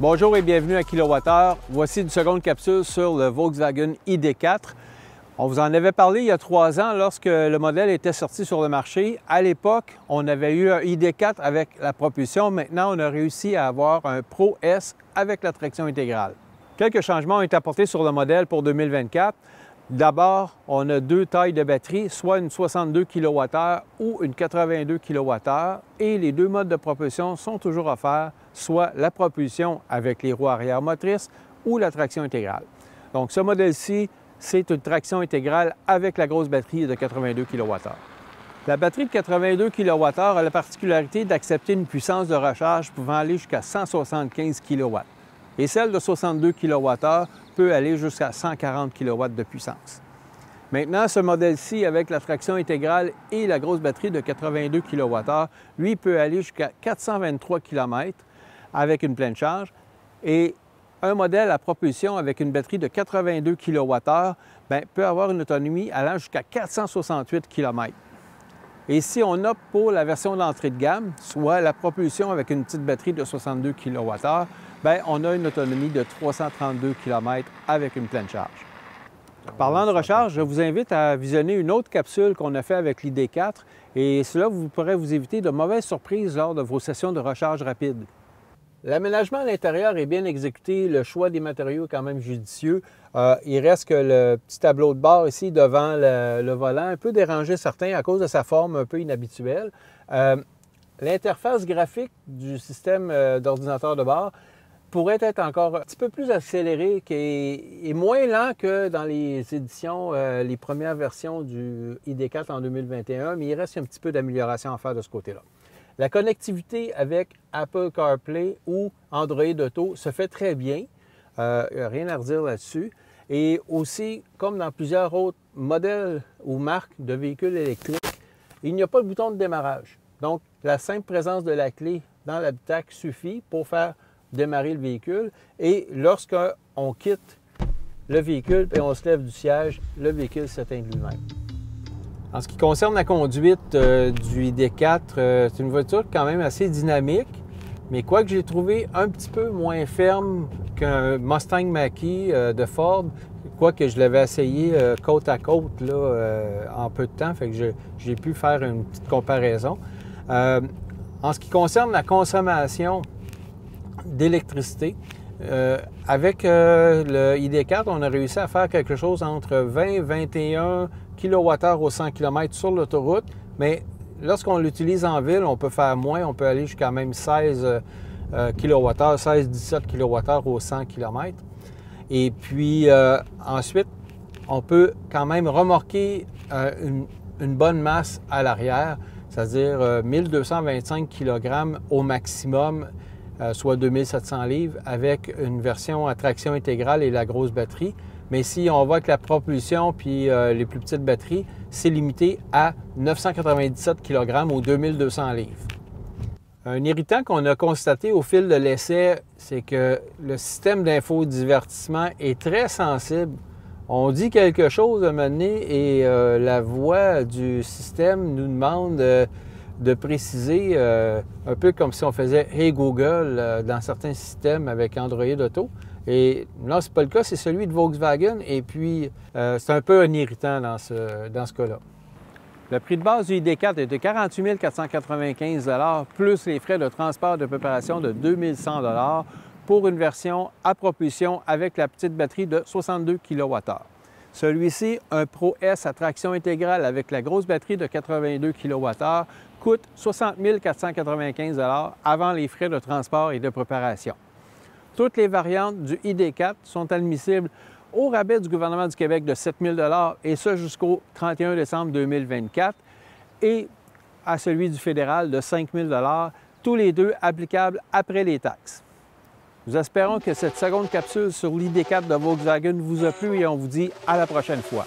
Bonjour et bienvenue à Kilowattheure. Voici une seconde capsule sur le Volkswagen ID4. On vous en avait parlé il y a 3 ans lorsque le modèle était sorti sur le marché. À l'époque, on avait eu un ID4 avec la propulsion. Maintenant, on a réussi à avoir un Pro S avec la traction intégrale. Quelques changements ont été apportés sur le modèle pour 2024. D'abord, on a 2 tailles de batterie, soit une 62 kWh ou une 82 kWh, et les 2 modes de propulsion sont toujours offerts, soit la propulsion avec les roues arrière motrices ou la traction intégrale. Donc, ce modèle-ci, c'est une traction intégrale avec la grosse batterie de 82 kWh. La batterie de 82 kWh a la particularité d'accepter une puissance de recharge pouvant aller jusqu'à 175 kW. Et celle de 62 kWh peut aller jusqu'à 140 kW de puissance. Maintenant, ce modèle-ci, avec la traction intégrale et la grosse batterie de 82 kWh, lui peut aller jusqu'à 423 km avec une pleine charge. Et un modèle à propulsion avec une batterie de 82 kWh peut avoir une autonomie allant jusqu'à 468 km. Et si on opte pour la version d'entrée de gamme, soit la propulsion avec une petite batterie de 62 kWh, on a une autonomie de 332 km avec une pleine charge. Parlant de recharge, je vous invite à visionner une autre capsule qu'on a fait avec l'ID4 et cela vous pourrait vous éviter de mauvaises surprises lors de vos sessions de recharge rapide. L'aménagement à l'intérieur est bien exécuté, le choix des matériaux est quand même judicieux. Il reste que le petit tableau de bord ici devant le volant, un peu dérangé certains à cause de sa forme un peu inhabituelle. L'interface graphique du système d'ordinateur de bord pourrait être encore un petit peu plus accéléré et moins lent que dans les éditions, les premières versions du ID4 en 2021, mais il reste un petit peu d'amélioration à faire de ce côté-là. La connectivité avec Apple CarPlay ou Android Auto se fait très bien, rien à redire là-dessus. Et aussi, comme dans plusieurs autres modèles ou marques de véhicules électriques, il n'y a pas de bouton de démarrage. Donc, la simple présence de la clé dans l'habitacle suffit pour faire démarrer le véhicule. Et lorsqu'on quitte le véhicule et on se lève du siège, le véhicule s'éteint de lui-même. En ce qui concerne la conduite du ID4, c'est une voiture quand même assez dynamique, mais quoique j'ai trouvé un petit peu moins ferme qu'un Mustang Mach-E de Ford, quoique je l'avais essayé côte à côte là, en peu de temps, fait que j'ai pu faire une petite comparaison. En ce qui concerne la consommation d'électricité, avec le ID4, on a réussi à faire quelque chose entre 20 et 21 kWh au 100 km sur l'autoroute, mais lorsqu'on l'utilise en ville, on peut faire moins, on peut aller jusqu'à même 16 kWh, 16-17 kWh au 100 km. Et puis ensuite, on peut quand même remorquer une bonne masse à l'arrière, c'est-à-dire 1225 kg au maximum, soit 2700 livres, avec une version à traction intégrale et la grosse batterie. Mais si on va avec la propulsion puis les plus petites batteries, c'est limité à 997 kg ou 2200 livres. Un irritant qu'on a constaté au fil de l'essai, c'est que le système d'infodivertissement est très sensible. On dit quelque chose à un moment donné et la voix du système nous demande de préciser, un peu comme si on faisait « Hey Google » dans certains systèmes avec Android Auto. Et là, ce n'est pas le cas, c'est celui de Volkswagen. Et puis, c'est un peu un irritant dans ce cas-là. Le prix de base du ID4 est de 48 495 $ plus les frais de transport de préparation de 2100 $ pour une version à propulsion avec la petite batterie de 62 kWh. Celui-ci, un Pro S à traction intégrale avec la grosse batterie de 82 kWh, coûte 60 495 $ avant les frais de transport et de préparation. Toutes les variantes du ID4 sont admissibles au rabais du gouvernement du Québec de 7 000 $ et ce jusqu'au 31 décembre 2024 et à celui du fédéral de 5 000 $, tous les deux applicables après les taxes. Nous espérons que cette seconde capsule sur l'ID4 de Volkswagen vous a plu et on vous dit à la prochaine fois.